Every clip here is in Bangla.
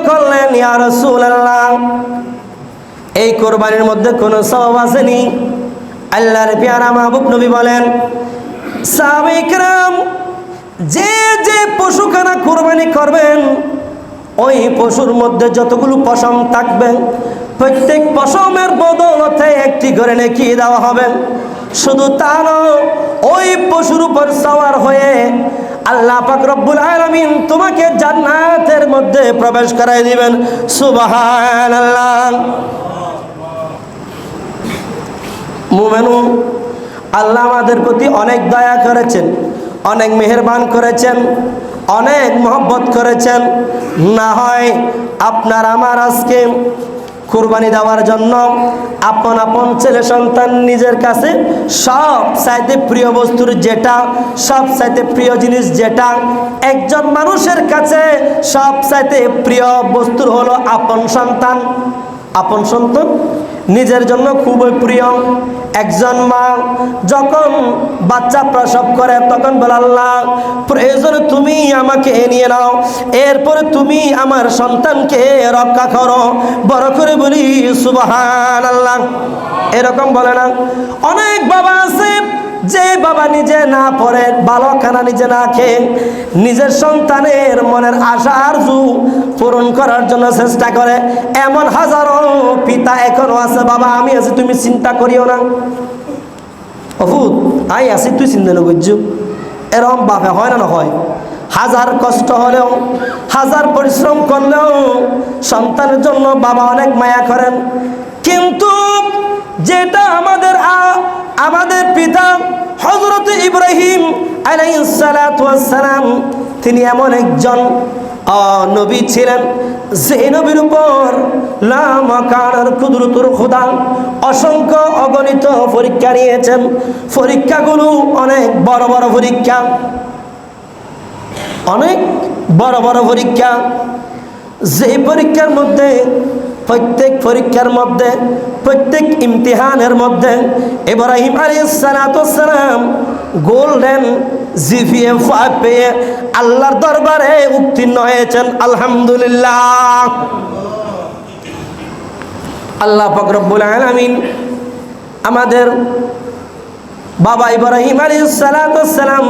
করলেন, ইয়া রাসূলুল্লাহ, এই কোরবানির মধ্যে কোনো সওয়াব আসেনি? আল্লাহর পেয়ারা মাহবুব নবী বলেন, সাহাবায়ে কেরাম, যে যে পশুখানা কোরবানি করবেন, ওই পশুর মধ্যে যতগুলো পশম থাকবে, প্রত্যেক পশমের বদৌলতে একটি করে নেকি দেওয়া হবে। শুধু তা নয়, ওই পশুর উপর সওয়ার হয়ে আল্লাহ পাক রব্বুল আলামিন তোমাকে জান্নাতের মধ্যে প্রবেশ করাই দিবেন। সুবহানাল্লাহ। মুমিনুন, আল্লাহ আমাদের প্রতি অনেক দয়া করেছেন, অনেক মেহেরবান করেছেন, অনেক মহব্বত করেছেন। না হয় আপনার আমার আজকে কুরবানি দেওয়ার জন্য আপন আপন ছেলে সন্তান নিজের কাছে সব চাইতে প্রিয় বস্তুর যেটা, সব চাইতে প্রিয় জিনিস যেটা, একজন মানুষের কাছে সব চাইতে প্রিয় বস্তুর হলো আপন সন্তান। আপন সন্তান নিজের জন্য খুবই প্রিয়। একজন মা যখন বাচ্চা প্রসব করে তখন বলে, আল্লাহ প্রয়োজনে তুমি আমাকে নিয়ে নাও, এরপরে তুমি আমার সন্তানকে রক্ষা করো। বড় করে বলি সুবহানাল্লাহ। এরকম বলে না? অনেক বাবা আছে যে বাবা নিজে না পড়ে, ভালো খানা নিজে না খেয়ে নিজের সন্তানের মনের আশা আরজু পূরণ করার জন্য চেষ্টা করে। এমন হাজারো পিতা এখনো আছে। বাবা আমি আছি, তুমি চিন্তা করিও না। অফুত আই আছি, তুই চিন্তা না করছো। এরকম বাপে হয় না? হয়। হাজার কষ্ট হলেও, হাজার পরিশ্রম করলেও সন্তানের জন্য বাবা অনেক মায়া করেন। কিন্তু যেটা আমাদের পিতা হযরত ইব্রাহিম আলাইহিস সালাতু ওয়াস সালাম, তিনি এমন একজন নবী ছিলেন যে নবীর উপর লা মাকানার কুদরতুল খুদা অসংখ্য অগণিত পরীক্ষা নিয়েছেন। পরীক্ষাগুলো অনেক বড় বড় পরীক্ষা, অনেক বড় বড় পরীক্ষা। যে পরীক্ষার মধ্যে, প্রত্যেক পরীক্ষার মধ্যে, প্রত্যেক ইমতিহানের মধ্যে ইব্রাহিম আলাইহিস সালাতু ওয়াস সালাম গোল্ডেন জিপিএ 5 পেয়ে আল্লাহর দরবারে উত্তীর্ণ হয়েছেন। আলহামদুলিল্লাহ। আল্লাহ পাক রব্বুল আলামিন আমাদের বাবা ইব্রাহিম আলাইহিস সালাতু ওয়াস সালাম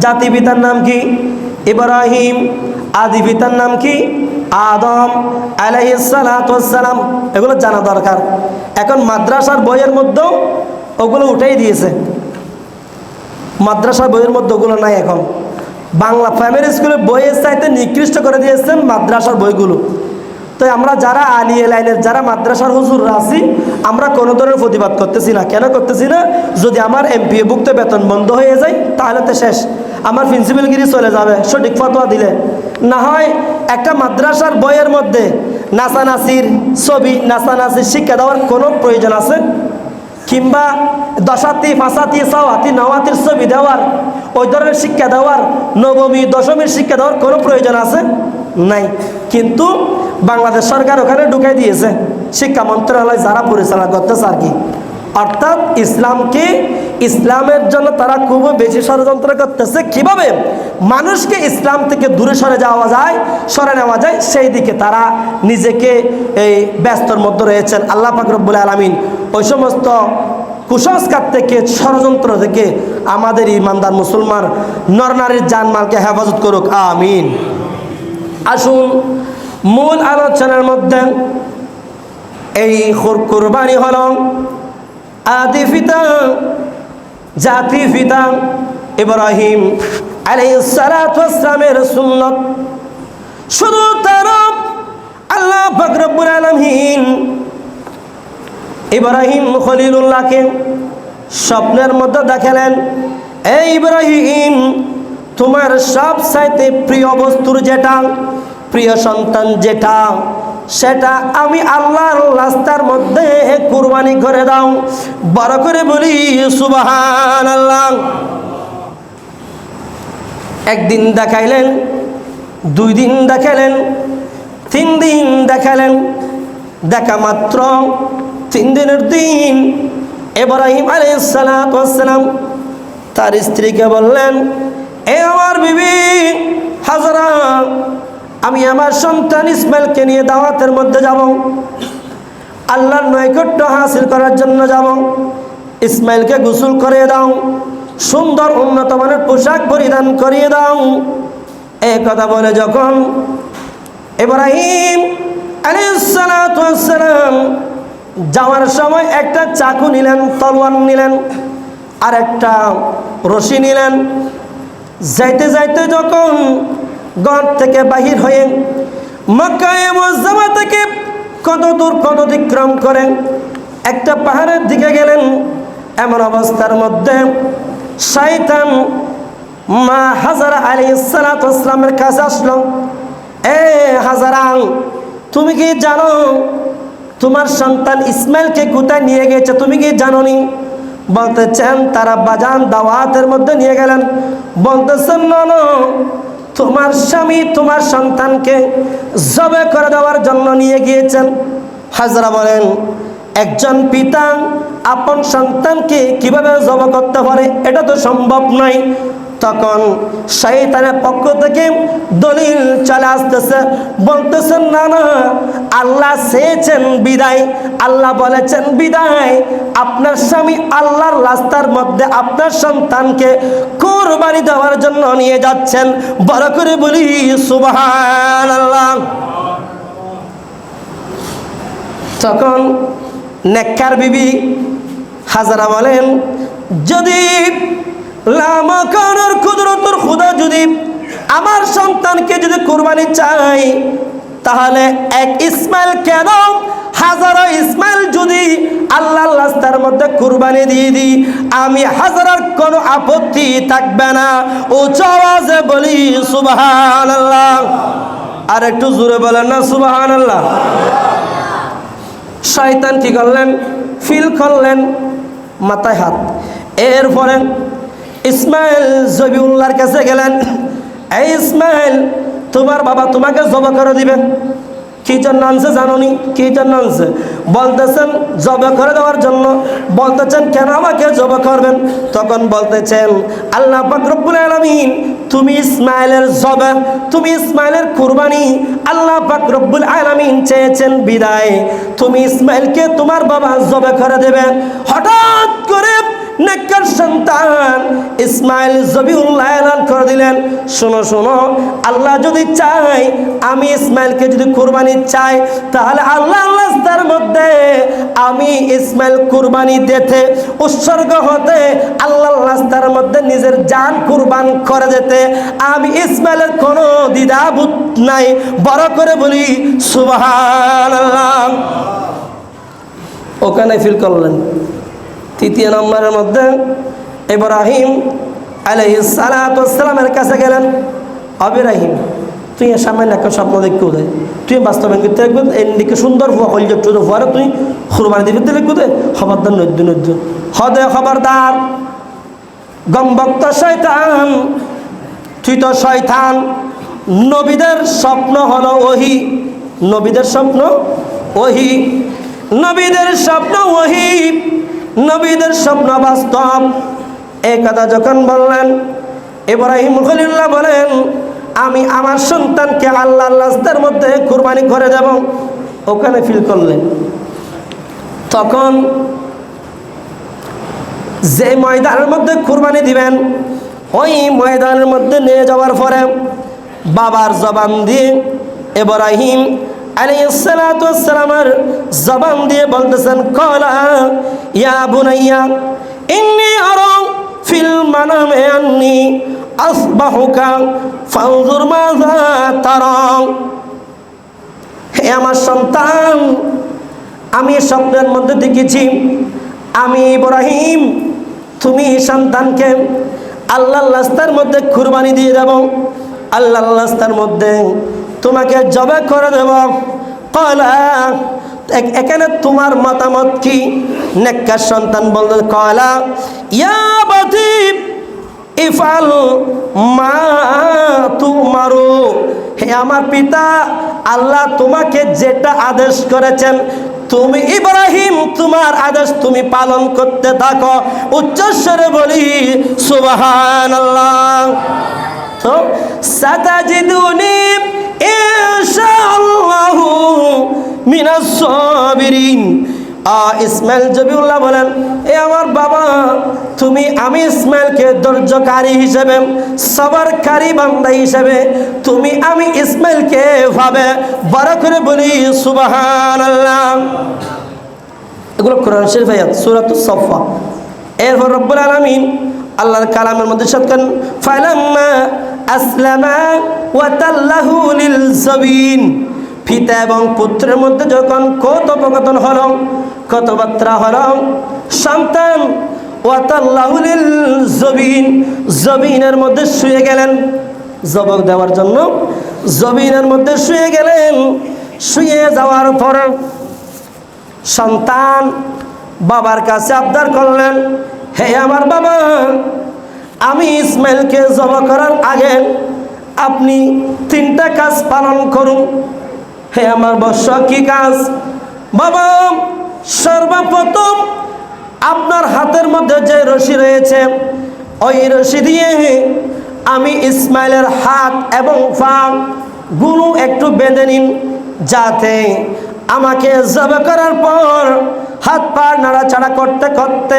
জাতি পিতার নাম কি? ইব্রাহিম। আদি পিতার নাম কি? আদম আলাইহিস সালাতু ওয়াস সালাম। এগুলো জানা দরকার। এখন মাদ্রাসার বইয়ের মধ্যেও ওগুলো উঠাই দিয়েছে। মাদ্রাসার বইয়ের মধ্যে ওগুলো নাই। এখন বাংলা প্রাইমারি স্কুলের বইয়ের চাইতে নিকৃষ্ট করে দিয়েছেন মাদ্রাসার বইগুলো। তো আমরা যারা আলিয়া লাইনের, যারা মাদ্রাসার হুজুররা আছি, আমরা কোনো ধরনের প্রতিবাদ করতেছি না। কেন করতেছি না? যদি আমার এমপিএ ভুক্ত বেতন বন্ধ হয়ে যায় তাহলে তো শেষ, আমার প্রিন্সিপালগিরি চলে যাবে সঠিক ফতোয়া দিলে। না হয় একটা মাদ্রাসার বইয়ের মধ্যে নাচানাচির ছবি, নাচানাচির শিক্ষা দেওয়ার কোনো প্রয়োজন আছে? কিংবা দশাতি, ফাঁসাতি, সাওয়াতি, নওয়াতির ছবি দেওয়ার, ওই ধরনের শিক্ষা দেওয়ার, নবমী দশমীর শিক্ষা দেওয়ার কোনো প্রয়োজন আছে? নাই। কিন্তু বাংলাদেশ সরকার ওখানে ঢুকাই দিয়েছে, শিক্ষা মন্ত্রণালয় যারা পরিচালনা করতেছে আর কি। অর্থাৎ ইসলামকে, ইসলামের জন্য তারা খুব বেশি ষড়যন্ত্র করতেছে। কিভাবে মানুষকে ইসলাম থেকে দূরে সরে নেওয়া যায় সেই দিকে তারা নিজেকে এই ব্যস্তর মধ্যে রয়েছেন। আল্লাহ পাক রব্বুল আলামিন ওই সমস্ত কুসংস্কার থেকে, ষড়যন্ত্র থেকে আমাদের ইমানদার মুসলমান নরনারীর জানমালকে হেফাজত করুক, আমিন। আসুন মূল আলোচনার মধ্যে। এই কুরবানি হল আদি পিতা, জাতি পিতা ইব্রাহিম আলাইহিস সালাতু ওয়াস সালামের সুন্নাত। শুধু তার আল্লাহ পাক রব্বুল আলামিন ইব্রাহিম খলিলুল্লাহকে স্বপ্নের মধ্যে দেখালেন, এই ইব্রাহিম, তোমার সব চাইতে প্রিয় বস্তুর যেটা, প্রিয় সন্তান যেটা, সেটা আমি আল্লাহর রাস্তার মধ্যে কুরবানি করে দাও। বড় করে বলি সুবহানাল্লাহ। একদিন দেখাইলেন, 2 দিন দেখালেন, 3 দিন দেখালেন। দেখা মাত্র 3 দিনের দিন ইব্রাহিম আলাইহিস সালাতু ওয়াস সালাম তার স্ত্রীকে বললেন, এ আমার বিবি হাজরা, আমি আমার সন্তান ইসমাইলকে নিয়ে দাওয়াতের মধ্যে যাব, আল্লাহর নৈকট্য হাসিল করার জন্য যাব। ইসমাইলকে গোসল করিয়ে দাও, সুন্দর উন্নত মানের পোশাক পরিধান করিয়ে দাও। এই কথা বলে যখন ইব্রাহিম আলাইহিস সালাতু ওয়াস সালাম যাওয়ার সময় একটা চাকু নিলেন, তলোয়ার নিলেন, আর একটা রশি নিলেন। যাইতে যাইতে যখন ঘর থেকে বাহির হয়ে মক্কা মুআজ্জামা থেকে কত দূর পথ অতিক্রম করেন একটা পাহাড়ের দিকে গেলেন, এমন অবস্থার মধ্যে শয়তান মা হাজারা আলাইহিস সালাতু ওয়াস সালামের কাছে আসলো। এ হাজারা, তুমি কি জানো তোমার সন্তান ইসমাইলকে কোথায় নিয়ে গেছে? তুমি কি জানো নি? বলতেছেন তারা বাজান দাওয়াতের মধ্যে নিয়ে গেলেন। বলতেছেন না, তোমার স্বামী তোমার সন্তানকে জবে করে দেওয়ার জন্য নিয়ে গিয়েছেন। হাজরা বলেন, একজন পিতা আপন সন্তানকে কিভাবে জবে করতে পারে? এটা তো সম্ভব নয়। তখন শয়তানের পক্ষ থেকে দলিল চলে আসতেছে, বলতেছেন না, আল্লাহ চেয়েছেন বিদায়, আল্লাহ বলেছেন বিদায়। আপনার স্বামী আল্লাহর রাস্তার মধ্যে আপনার সন্তানকে কুরবানি দেওয়ার জন্য নিয়ে যাচ্ছেন। বড় করে বলি সুবহানাল্লাহ। তখন নেককার বিবি হাজরা বলেন, যদি লামাকানোর কুদরতুর খুদা যদি আমার সন্তানকে যদি কুরবানি চাই, তাহলে এক ইসমাইল কেন, হাজারো ইসমাইল যদি আল্লাহর রাস্তার মধ্যে কুরবানি দিয়ে দিই, আমি হাজারার কোনো আপত্তি থাকবে না। উচ্চ আওয়াজে বলি সুবহানাল্লাহ। আর একটু জোরে বলেন না সুবহানাল্লাহ। শয়তান কি করলেন? ফিল করলেন, মাথায় হাত। এরপরে ইসমাইল জবিউল্লাহর কাছে গেলেন। এই ইসমাইল, তোমার বাবা তোমাকে জব করে দিবেন। কি জন্য আনছে জানোনি? কি জন্য আনছে? বলতেছেন জব করে দেওয়ার জন্য। বলতেছেন কেন আমাকে জব করবেন? তখন বলতেছেন আল্লাহ পাক রব্বুল আলামিন, তুমি ইসমাইলের জব, তুমি ইসমাইলের কুরবানি আল্লাহ পাক রব্বুল আলামিন চেয়েছেন বিদায়, তুমি ইসমাইলকে তোমার বাবা জব করে দেবে। হঠাৎ করে নেককার সন্তান ইসমাইল জবিউল্লাহ এলান করে দিলেন, শোনো শোনো, আল্লাহ যদি চায়, আমি ইসমাইলকে যদি কুরবানি চাই, তাহলে আল্লাহর রাস্তার মধ্যে আমি ইসমাইল কুরবানি দিতে, উৎসর্গ হতে, আল্লাহর রাস্তার মধ্যে নিজের জান কুরবান করে দিতে আমি ইসমাইলের কোনো দ্বিধাবোধ নাই। বড় করে বলি সুবহানাল্লাহ। ওখানে ফিল করলেন। তৃতীয় নম্বরের মধ্যে ইব্রাহিম আলাইহিস সালাতু ওয়াস সালামের কাছে গেলেন। ইব্রাহিম, তুই সামনে একটা স্বপ্ন দেখতে দেয়, তুই বাস্তবায়ন করতে দেখবে, এদিকে সুন্দর হুয়া হল যে ফুয়ারে তুই কুরবানি দিতে দেখবে দে। খবরদার নদ্য নদ্য হদে, খবরদার গমভক্ত শয়তান, তুই তো শয়তান। নবীদের স্বপ্ন হলো ওহী, নবীদের স্বপ্ন ওহী, নবীদের স্বপ্ন ওহী, নবীদের স্বপ্ন বাস্তব। এই কথা যখন বললেন, ইব্রাহিম খলিলুল্লাহ বলেন, আমি আমার সন্তানকে আল্লাহর রাস্তার মধ্যে কুরবানি করে দেব। ওখানে ফিল করলেন। তখন যে ময়দানের মধ্যে কুরবানি দিবেন, ওই ময়দানের মধ্যে নিয়ে যাওয়ার পরে বাবার জবান দিয়ে ইব্রাহিম আলাইহিস সালাতু ওয়াস সালামের জবান দিয়ে বলতেছেন, ক্বালা ইয়া বুনাইয়া ইন্নী আরা ফিল মানামি আন্নী আসবাহুকা ফানজুর মাযা তারা। হে আমার সন্তান, আমি স্বপ্নের মধ্যে দেখেছি আমি ইব্রাহিম তুমি সন্তানকে আল্লাহর রাস্তার মধ্যে কুরবানি দিয়ে দেব, আল্লাহর রাস্তার মধ্যে তোমাকে জবে করে দেব। ক্বালা, এখানে তোমার মতামত কি? নেককার সন্তান বলল, ক্বালা ইয়া বাতি ইফআল মা তুমারু। হে আমার পিতা, আল্লাহ তোমাকে যেটা আদেশ করেছেন, তুমি ইব্রাহিম তোমার আদেশ তুমি পালন করতে থাকো। উচ্চস্বরে বলি সুবহানাল্লাহ। তো সাতাজিদুনি ইনশাআল্লাহু মিনাস সাবিরিন। ইসমাইল জবিউল্লাহ বলেন, এ আমার বাবা, আমি ইসমাইলকে ধৈর্যকারী হিসেবে, সবরকারী বান্দা হিসেবে আমি ইসমাইলকে ভাবে। বড় করে বলি সুবহানাল্লাহ। এগুলো কোরআন শরীফ আয়াত, সূরাতুস সাফফা। এরপর রব্বুল আলামিন আল্লাহর কালামের মধ্যে সাতকান, ফালাম্মা আসলামা ওয়া তাল্লাহু লিল জাবিন। পিতা এবং পুত্রের মধ্যে যখন কথোপকথন হলো, কথাবার্তা হলো, সন্তান ওয়া তাল্লাহু লিল জাবিন, জবিনের মধ্যে শুয়ে গেলেন জবাব দেওয়ার জন্য। জবিনের মধ্যে শুয়ে গেলেন। শুয়ে যাওয়ার পর সন্তান বাবার কাছে আবদার করলেন, হে আমার বাবা, আমি ইসমাইলকে জবাই করার আগে আপনি 3টা কাজ পালন করুন। হে আমার বৎস, কি কাজ? বাবা, সর্বপ্রথম আপনার হাতের মধ্যে যে রশি রয়েছে, ওই রশি দিয়ে আমি ইসমাইলের হাত এবং পা গুলো একটু বেঁধে নিন, যাতে আমাকে জবাই করার পর হাত পা নাড়াচাড়া করতে করতে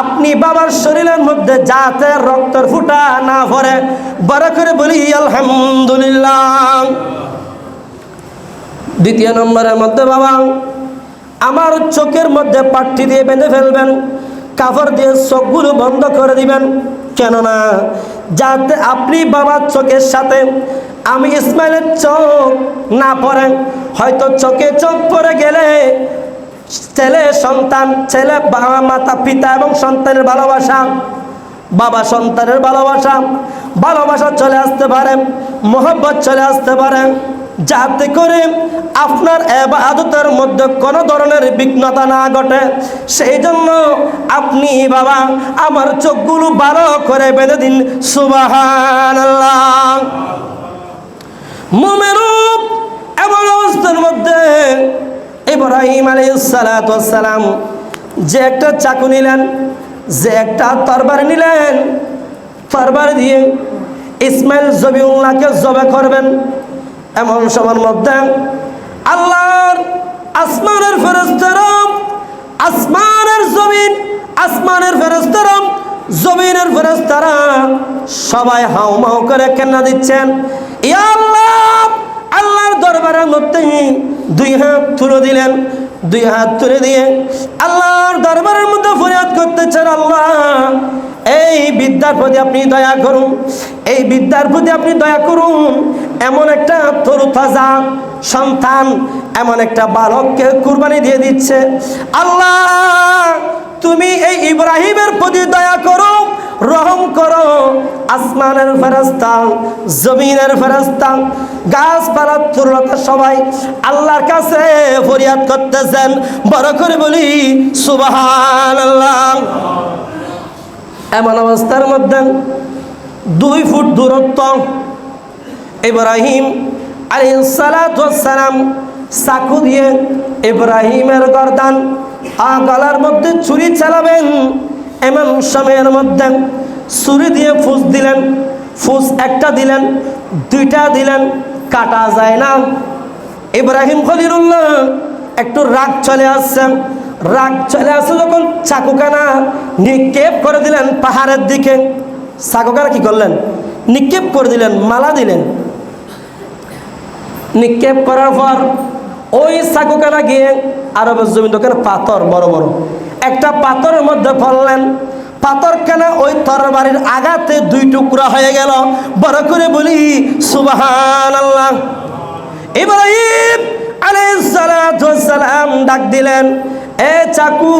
আপনি বাবার শরীরের মধ্যে যাতে রক্তের ফুটা না পড়ে। বড় করে বলি আলহামদুলিল্লাহ। দ্বিতীয় নম্বরের মধ্যে, বাবা, আমার চোখের মধ্যে পাট্টি দিয়ে বেঁধে ফেলবেন, কাপড় দিয়ে চোখগুলো বন্ধ করে দিবেন। কেননা যাতে আপনি বাবার চোখের সাথে আমি ইসমাইলের চোখ না পড়ে। হয়তো চোখে চোখ পড়ে গেলে ছেলে সন্তান, ছেলে বাবা, মাতা পিতা এবং সন্তানের ভালোবাসা, বাবা সন্তানের ভালোবাসা চলে আসতে পারে, মোহব্বত চলে আসতে পারে, যাতে করে আপনার ইবাদতের মধ্যে কোনো ধরনের বিঘ্নতা না ঘটে। সেই জন্য আপনি বাবা আমার চোখগুলো ভালো করে বেঁধে দিন। সুবহানাল্লাহ। মুমিনুন এমন অবস্থার মধ্যে ইব্রাহিম আলাইহিস সালাতু ওয়াস সালাম যে একটা চাকু নিলেন, যে একটা তরবারি নিলেন, তরবারি দিয়ে ইসমাইল জবিউল্লাহকে জবাই করবেন। এমন সময়ের মধ্যে আল্লাহর আসমানের ফেরেশতারা, আসমানের ফেরেশতারা, জমিনের ফেরেশতারা সবাই হাউমাউ করে কেন্না দিচ্ছেন, ইয়া আল্লাহ। আল্লাহর দরবারের মধ্যে 2 হাত তুলে দিলেন। 2 হাত তুলে দিয়ে আল্লাহর দরবারের মধ্যে ফরিয়াদ করতেছেন, আল্লাহ, এই বিদ্যার প্রতি আপনি দয়া করুন, এই বিদ্যার প্রতি আপনি দয়া করুন। এমন একটা তরুতাজা সন্তান, এমন একটা বালককে কুরবানি দিয়ে দিচ্ছে। আল্লাহ, তুমি এই ইব্রাহিমের প্রতি দয়া করো, রহম করো। আসমানের ফেরেশতা, জমিনের ফেরেশতা, গাছপালা, তরুলতা সবাই আল্লাহর কাছে ফরিয়াদ করতেছেন। বড় করে বলি সুবহানাল্লাহ। এমন অবস্থার মধ্যে 2 ফুট দূরত্ব ইব্রাহিম আলাইহিস সালাতু ওয়াস সালাম চাকু দিয়ে ইব্রাহিমের গর্দান গলার মধ্যে ছুরি চালাবেন। এমন সময়ের মধ্যে ছুরি দিয়ে ফুস দিলেন। ফুস একটা দিলেন, 2টা দিলেন, কাটা যায় না। ইব্রাহিম খলিলুল্লাহ একটু রাগ চলে আসছে। যখন চাকুখানা নিক্ষেপ করে দিলেন পাহাড়ের দিকে। চাকুখানা কি করলেন? নিক্ষেপ করে দিলেন, মালা দিলেন। নিক্ষেপ করার পর ওই চাকুখানা গিয়ে আরবের জমিন ওখানে পাথর, বড় বড় একটা পাথরের মধ্যে পড়লেন। পাথরখানা ওই তরবারির আঘাতে 2 টুকরা হয়ে গেল। বড় করে বলি সুবহানাল্লাহ। ইব্রাহিম আলাইহিস সালাতু ওয়াস সালাম ডাক দিলেন, এ চাকু,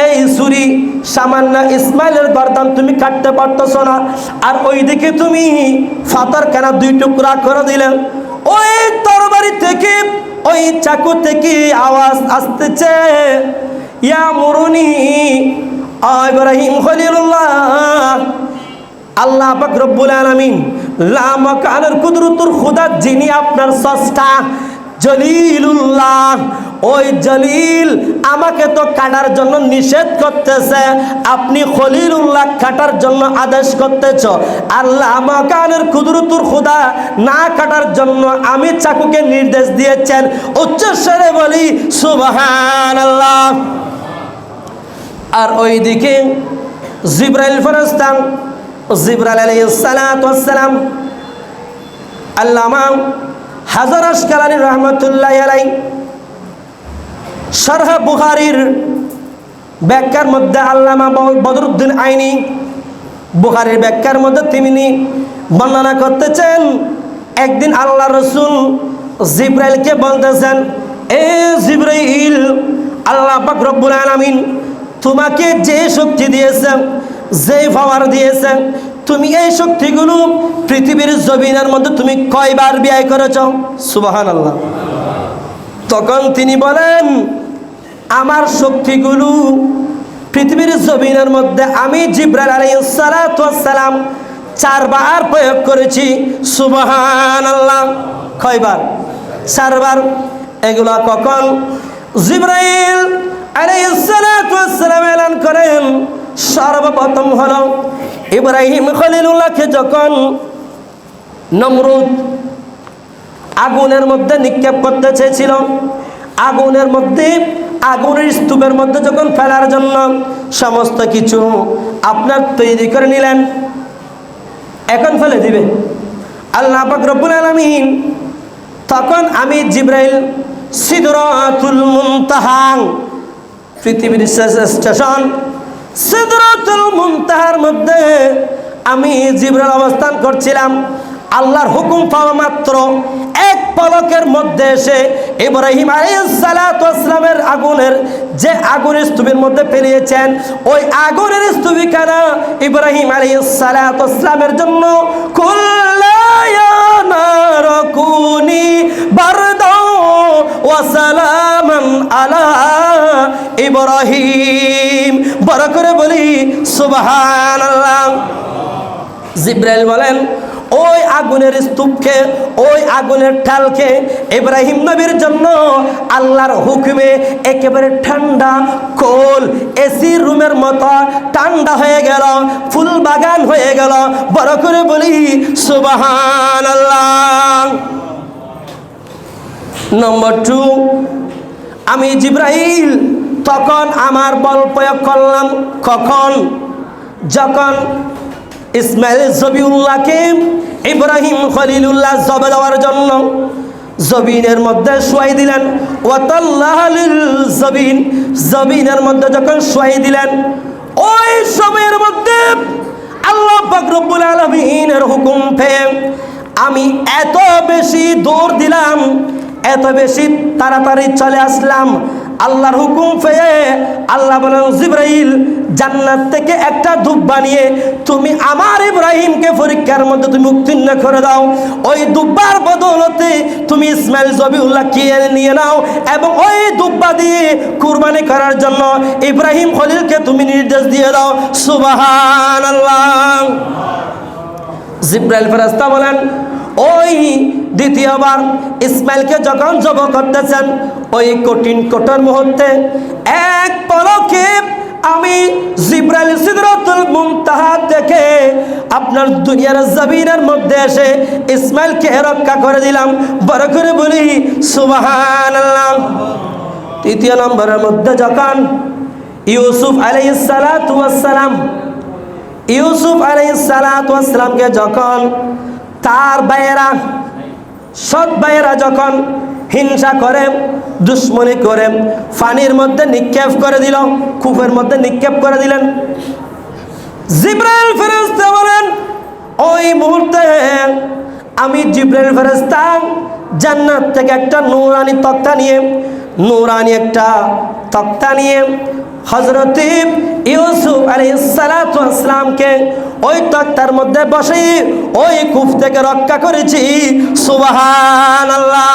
এই ছুরি, সামান্য ইসমাইলের গর্দান তুমি কাটতে পারতেছো না, আর ওইদিকে তুমি পাথরখানা 2 টুকরা করে দিলেন। ওই তরবারি থেকে, ওই চাকু থেকে আওয়াজ আসতেছে, ইয়া মুরুনি ইব্রাহিম খলিলুল্লাহ। আল্লাহ পাক রব্বুল আলামিন লা মাকানের কুদরতুর খুদা, যিনি আপনার স্রষ্টা, জলিলুল্লাহ, ওই জলিল আমাকে তো কাটার জন্য নিষেধ করতেছে, আপনি খলিলুল্লাহ কাটার জন্য আদেশ করতেছ। আল্লাহ মাকানের কুদরতুর খুদা না কাটার জন্য আমি চাকুকে নির্দেশ দিয়েছেন। উচ্চস্বরে বলি সুবহানাল্লাহ। আর ওইদিকে জিবরাইল ফেরেশতা, জিবরাইল আলাইহিস সালাতু ওয়াস সালাম, আল্লামা হাজার আসকালানী রহমতুল্লাহি আলাইহি শারহ বুখারীর ব্যাখ্যার মধ্যে, আল্লামা বদরুদ্দিন আইনি বুখারীর ব্যাখ্যার মধ্যে তিনি বর্ণনা করতেছেন, একদিন আল্লাহ রসুল জিবরাইলকে বলতেছেন, এ জিবরাইল, আল্লাহ পাক রব্বুল আলামিন তোমাকে যে শক্তি দিয়েছেন, যে পাওয়ার দিয়েছেন, তুমি এই শক্তিগুলো পৃথিবীর জমিনের মধ্যে তুমি কয়বার ব্যয় করেছ? সুবহানাল্লাহ। তখন তিনি বলেন, আমার শক্তিগুলো পৃথিবীর জমিনের মধ্যে আমি জিবরাইল আলাইহিস সালাতু ওয়াস সালাম 4 বার প্রয়োগ করেছি। সুবহানাল্লাহ। কয়বার? 4 বার। এগুলা কখন? জিবরাইল আলাইহিস সালাতু ওয়াস সালাম এলান করেন, সর্বপ্রথম হলো ইব্রাহিম খলিলুল্লাহকে যখন নমরুদ আগুনের মধ্যে নিক্ষেপ করতে চেয়েছিল, আগুনের মধ্যে, আগুনের স্তূপের মধ্যে যখন ফেলার জন্য সমস্ত কিছু আপনার তৈরি করে নিলেন, এখন ফেলে দিবে আল্লাহ পাক রব্বুল আলামিন, তখন আমি জিবরাইল সিদরাতুল মুনতাহা, পৃথিবীর স্টেশন সিদরাতুল মুনতাহার মধ্যে আমি জিবরাইল অবস্থান করছিলাম। আল্লাহর হুকুম পাওয়া মাত্র এক পলকের মধ্যে এসে ইব্রাহিম আলাইহিস সালাতু ওয়াস সালামের আগুনের যে আগুনের স্তূপের মধ্যে ফেলিয়েছেন, ওই আগুনের স্তূপিকানা ইব্রাহিম আলাইহিস সালাতু ওয়াস সালামের জন্য কুল্লা ইয়া নারকুনি বারদাও ওয়া সালামান আলা ইব্রাহিম। বড় করে বলি সুবহানাল্লাহ। জিবরাইল বলেন, ওই আগুনের স্তূপকে, ওই আগুনের ঠালকে ইব্রাহিম নবীর জন্য আল্লাহর হুকুমে একেবারে ঠান্ডা কোল, এসি রুমের মতো ঠান্ডা হয়ে গেল, ফুল বাগান হয়ে গেল। বড় করে বলি সুবহানাল্লাহ। নম্বর 2, আমি জিবরাইল তখন আমার বল প্রয়োগ করলাম। কখন? যখন ইসমাইল জবিউল্লাহকে ইব্রাহিম খলিলুল্লাহ জবে দেওয়ার জন্য জবিনের মধ্যে শুয়াই দিলেন, ওয়াতাল্লাহিল জবিন, জবিনের মধ্যে যখন শুয়াই দিলেন, ওই সময়ের মধ্যে আল্লাহ পাক রব্বুল আলামিনের হুকুম পেয়ে আমি এত বেশি দৌড় দিলাম, এত বেশি তাড়াতাড়ি চলে আসলাম। আল্লাহর হুকুম পেয়ে আল্লাহ বলেন, জিবরাইল জান্নাত থেকে একটা ধূপ বানিয়ে তুমি আমার ইব্রাহিমকে পরীক্ষার মধ্যে তুমি উত্তীর্ণ করে দাও। ওই দুব্বার বদৌলতে তুমি ইসমাইল জবিউল্লাহকে নিয়ে নাও এবং ওই দুব্বা দিয়ে কুরবানি করার জন্য ইব্রাহিম খলিলকে তুমি নির্দেশ দিয়ে দাও। সুবহানাল্লাহ। জিবরাইল ফেরেশতা বলেন, ওই দ্বিতীয়বার ইসমাইলকে যখন জব করতেছেন, ওই কঠিন মুহূর্তে এক পলকে আমি জিবরাইল সিদরাতুল মুনতাহা থেকে আপনার দুনিয়ার জমিনের মধ্যে এসে ইসমাইলকে রক্ষা করে দিলাম। বড় করে বলি সুবহানাল্লাহ। তৃতীয় নম্বরের মধ্যে যখন ইউসুফ আলাইহিস সালাতু ওয়াস সালাম, ইউসুফ আলাইহিস সালাতু ওয়াস সালামকে যখন তার ভাইয়েরা, সৎ ভাইয়েরা যখন হিংসা করে, দুশ্মনী করে পানির মধ্যে নিক্ষেপ করে দিল, কূপের মধ্যে নিক্ষেপ করে দিলেন, জিবরাইল ফেরেশতা বলেন, ওই মুহূর্তে আমি জিবরাইল ফেরেশতা জান্নাত থেকে একটা নূরানি তক্তা নিয়ে, নূরানি একটা তক্তা নিয়ে হযরত ইউসুফ আলাইহিস সালাতু ওয়াস সালামকে ওই তক্তার মধ্যে বসে ওই কূপ থেকে রক্ষা করেছি। সুবহানাল্লাহ।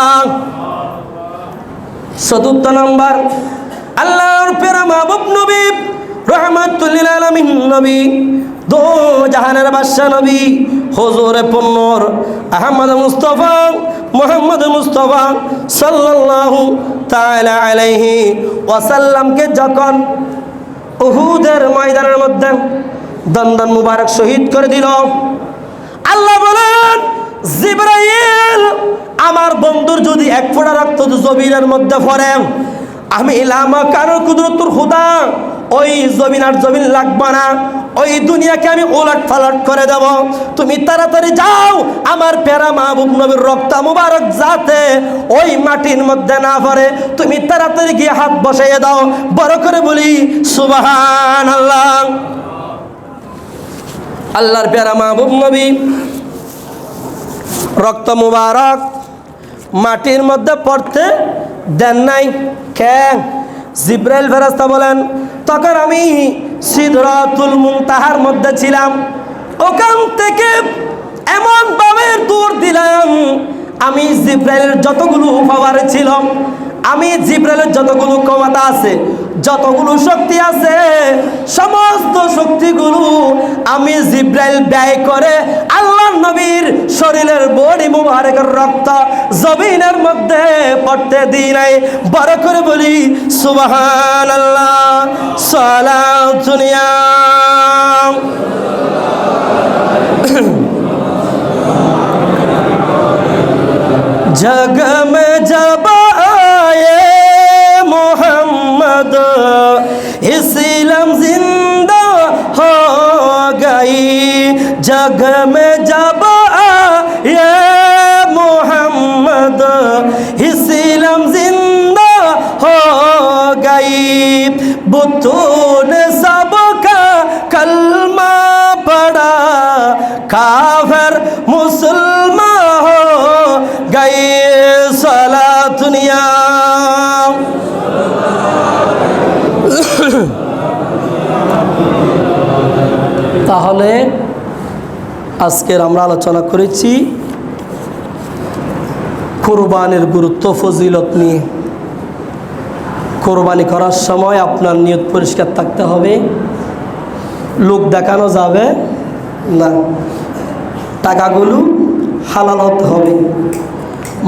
চতুর্থ নম্বর, আল্লাহর প্রিয় মাহবুব নবী রহমাতুল লিল আলামিন নবী, দো জাহানের বাদশা নবী হুজুরে পুন্নর আহমদ মুস্তাফা মুহাম্মদ মুস্তাফা সাল্লাল্লাহু তাআলা আলাইহি ওয়াসাল্লামকে যখন উহুদের ময়দানের মধ্যে দন্দন মুবারক শহীদ করে দিল, আল্লাহ বলেন জিবরাইল আমার বন্ধুর যদি এক ফোঁটা রক্ত জমিনের মধ্যে পড়ে, আমি লামা কারো কুদরতুল খুদা ওই জমিন আর জমিন লাগবে না, ওই দুনিয়াকে আমি উলট পালট করে দেব। তুমি তাড়াতাড়ি যাও, আমার প্যারা মাহবুব নবীর রক্ত মুবারক যাতে ওই মাটির মধ্যে না পড়ে, তুমি তাড়াতাড়ি গিয়ে হাত বসাইয়ে দাও। বড় করে বলি সুবহানাল্লাহ। আল্লাহর প্যারা মাহবুব নবী রক্ত মুবারক মাটির মধ্যে পড়তে দেন নাই। কেন? জিব্রাইল ফেরেশতা বলেন তখন আমি সিদরাতুল মুনতাহার মধ্যে ছিলাম, ওখান থেকে এমন ভাবে দৌড় দিলাম, আমি জিব্রাইলের যতগুলো পাওয়ার ছিল, আমি জিব্রাইলের যতগুলো ক্ষমতা আছে, যতগুলো শক্তি আছে, সমস্ত শক্তিগুলো আমি জিব্রাইল ব্যয় করে আল্লাহর নবীর শরীরের বডি মুবারকের রক্ত জমিনের মধ্যে পড়তে দিই নাই। বড় করে বলি সুবহানাল্লাহ। সালাতুন ইয়া जग में जब आए मोहम्मद इस्लाम जिंदा हो गई, जग में जब आए मोहम्मद इस्लाम जिंदा हो गई, बुतों ने सबका कलमा पढ़ा, काफिर मुसलमान हो गए। सालातुन या তাহলে আজকের আমরা আলোচনা করেছি কুরবানির গুরুত্ব ফজিলত নিয়ে। কোরবানি করার সময় আপনার নিয়ত পরিষ্কার থাকতে হবে, লোক দেখানো যাবে না, টাকাগুলো হালাল হতে হবে।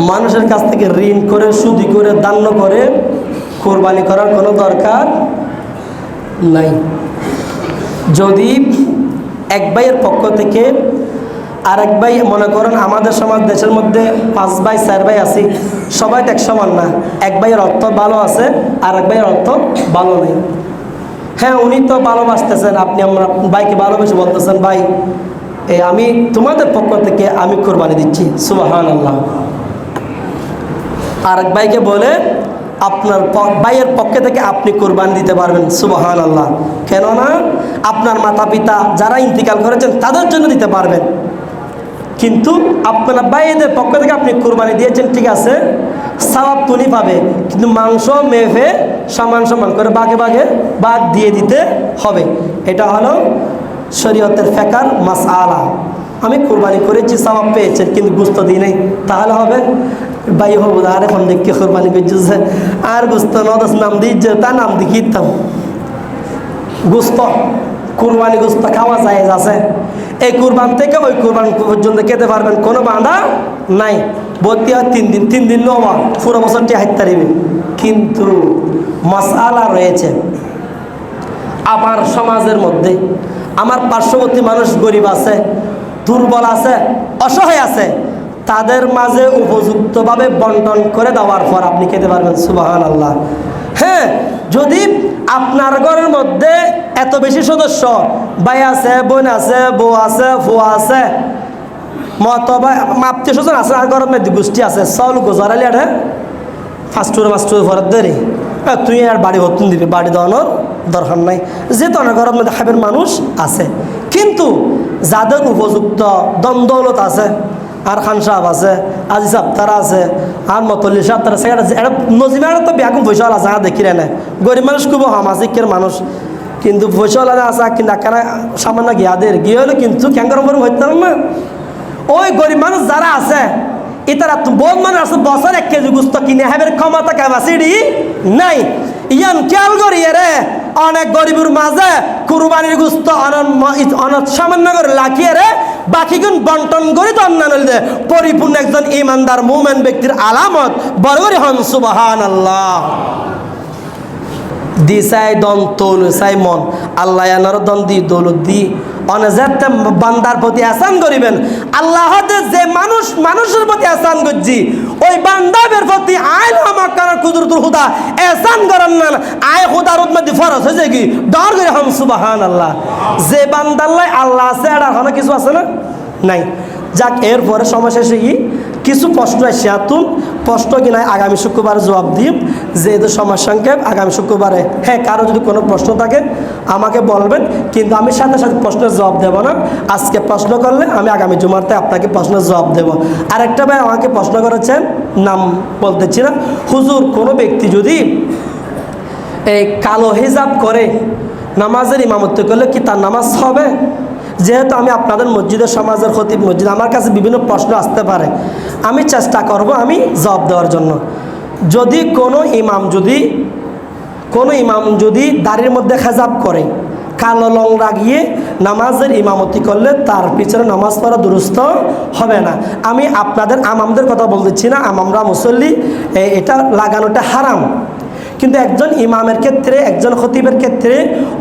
মানুষের কাছ থেকে ঋণ করে সুদি করে দান্য করে কোরবানি করার কোনো দরকার নাই। যদি এক ভাইয়ের পক্ষ থেকে আরেক ভাই, মনে করেন আমাদের সমাজ দেশের মধ্যে 5 ভাই 4 ভাই আছি, সবাই তো এক সমান না, এক ভাইয়ের অর্থ ভালো আছে আর এক ভাইয়ের অর্থ ভালো নেই। হ্যাঁ, উনি তো ভালোবাসতেছেন, আপনি আমরা ভাইকে ভালোবেসে বলতেছেন ভাই আমি তোমাদের পক্ষ থেকে আমি কোরবানি দিচ্ছি, সুবহানাল্লাহ। আরেক ভাইকে বলে আপনার ভাইয়ের পক্ষে থেকে আপনি কোরবানি দিতে পারবেন, সুবহানাল্লাহ। কেননা আপনার মাতা পিতা যারা ইন্তিকাল করেছেন তাদের জন্য দিতে পারবেন, কিন্তু আপনার ভাইদের পক্ষ থেকে আপনি কোরবানি দিয়েছেন, ঠিক আছে, সওয়াব তুলি পাবে, কিন্তু মাংস মেভে সমান সমান করে ভাগে ভাগে ভাগ দিয়ে দিতে হবে। এটা হলো শরীয়তের ফিকর মাসআলা। আমি কোরবানি করেছি, সওয়াব পেয়েছেন, কিন্তু গোশত দিই নাই, তাহলে হবে? ভাই হবো আর এখন দেখি কোরবানি করছে আর গোশত নদস নাম দিচ্ছে, তা নাম দিতাম গোশত। কোরবানি গোশত খাওয়া যায় আছে, এই কোরবান থেকে ওই কোরবান পর্যন্ত খেতে পারবেন, কোনো বাঁধা নাই। ভর্তি হয় 3 দিন নেওয়া, পুরো বছরটি হাইতে পারবে। কিন্তু মাসআলা রয়েছে আমার সমাজের মধ্যে, আমার পার্শ্ববর্তী মানুষ গরিব আছে, দুর্বল আছে, অসহায় আছে, তাদের মাঝে উপযুক্তভাবে বন্টন করে দেওয়ার পর আপনি খেতে পারবেন, সুবহানাল্লাহ। হ্যাঁ, যদি আপনার ঘরের মধ্যে এত বেশি সদস্য, ভাই আছে, বোন আছে, বউ আছে, ফুয়া আছে, আত্মীয় স্বজন আছে, আর ঘরের মধ্যে গোষ্ঠী আছে, চাউল গোজারালি আরে ফাস্টুর ভরাত দেরি, তুই আর বাড়ি ভর্তুন দিবি, বাড়ি দেওয়ানোর দরকার নাই, যেহেতু অনেক ঘরের মধ্যে খাবের মানুষ আছে। কিন্তু যাদের উপযুক্ত দমদৌলত আছে, আর খান সাহেব আছে, আজি সাহেব তারা আছে, আর মতলি সাহেব তারা আছে, এটা নজিমার তো ব্যাগুম পয়সাওয়ালা আছে, দেখি না গরিব মানুষ খুব সামাজিকের মানুষ, কিন্তু পয়সাওয়ালা আছে, কিন্তু এখানে সামান্য গিয়াদের গিয়ে হলো, কিন্তু ক্যাঙ্গার হইতে না। ওই গরিব মানুষ যারা আছে, ইতারা বহুত মানুষ আছে বছর 1 কেজি গুস্ত কিনে হেবের ক্ষমতা ক্যাপাসিটি নাই। ইয়ান খেয়াল করি রে, অনেক গরিবের মাঝে কুরবানির গুস্ত অনেক সামান্য করে লাখিয়ে রে বাকিগুণ বন্টন করে তো অন্যান্য পরিপূর্ণ একজন ইমানদার মুমিন ব্যক্তির আলামত। বড় করে হন সুবহানাল্লাহ। দি চাই দন তৌল চাই মন, আল্লাহ এনার দন দি দৌলত দি অনেজাতে বান্দার প্রতি আহসান করিবেন। আল্লাহ যে মানুষের প্রতি আহসান করছি, ওই বান্দাবের প্রতি আইল আমাকার কুদরতুল খুদা আহসান করেন না। আয় খুদার মধ্যে ফরজ হয়েছে কি ডর করে হম সুবহানাল্লাহ। যে বান্দাল্লাহ আল্লাহ আছে আর এখন কিছু আছে না নাই। যাক, এরপরে সময় শেষে কি কিছু প্রশ্ন আসে আতুন প্রশ্ন কিনা আগামী শুক্রবারে জবাব দিই, যেহেতু সময় সংক্ষেপ। আগামী শুক্রবারে হ্যাঁ, কারো যদি কোনো প্রশ্ন থাকে আমাকে বলবেন, কিন্তু আমি সাথে সাথে প্রশ্নের জবাব দেব না। আজকে প্রশ্ন করলে আমি আগামী জুমাতে আপনাকে প্রশ্নের জবাব দেব। আরেকটা ভাই আমাকে প্রশ্ন করেছেন, নাম বলতেছি না, হুজুর কোনো ব্যক্তি যদি এই কালো হিজাব করে নামাজের ইমামতি করলে কি তার নামাজ হবে? যেহেতু আমি আপনাদের মসজিদের সমাজের খতিব মসজিদ, আমার কাছে বিভিন্ন প্রশ্ন আসতে পারে, আমি চেষ্টা করব আমি জবাব দেওয়ার জন্য। যদি কোনো ইমাম যদি দাড়ির মধ্যে হেজাব করে, কালো রং লাগিয়ে নামাজের ইমামতি করলে তার পিছনে নামাজ পড়া দুরুস্ত হবে না। আমি আপনাদের আমামদের কথা বলতেছি না, আমামরা মুসল্লি, এটা লাগানোটা হারাম। কিন্তু একজন ইমামের ক্ষেত্রে, একজন খতিবের ক্ষেত্রে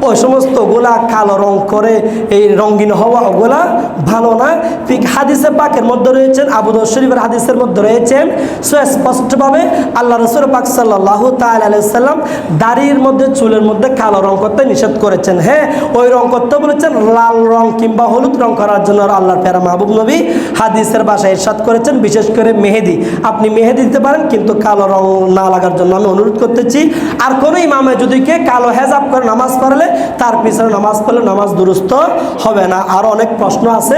ওই সমস্ত ওগুলা কালো রং করে এই রঙিন হওয়া ওগুলা ভালো না। ঠিক হাদিসে পাকের মধ্যে রয়েছেন, আবু দাউদ শরীফের হাদিসের মধ্যে রয়েছেন সুস্পষ্টভাবে আল্লাহ রাসূল পাক সাল্লাল্লাহু তাআলা আলাইহি সাল্লাম দাড়ির মধ্যে চুলের মধ্যে কালো রং করতে নিষেধ করেছেন। হ্যাঁ, ওই রং করতে বলেছেন লাল রং কিংবা হলুদ রং করার জন্য আল্লাহর প্যারা মাহবুব নবী হাদিসের ভাষায় ইরশাদ করেছেন, বিশেষ করে মেহেদি। আপনি মেহেদি দিতে পারেন, কিন্তু কালো রং না লাগার জন্য আমি অনুরোধ করতেছি। আর কোন ইমামে যদি কে কালো হেজাব করে নামাজ পড়লে তার পিছনে নামাজ পড়লে নামাজ দুরুস্ত হবে না। আর অনেক প্রশ্ন আছে।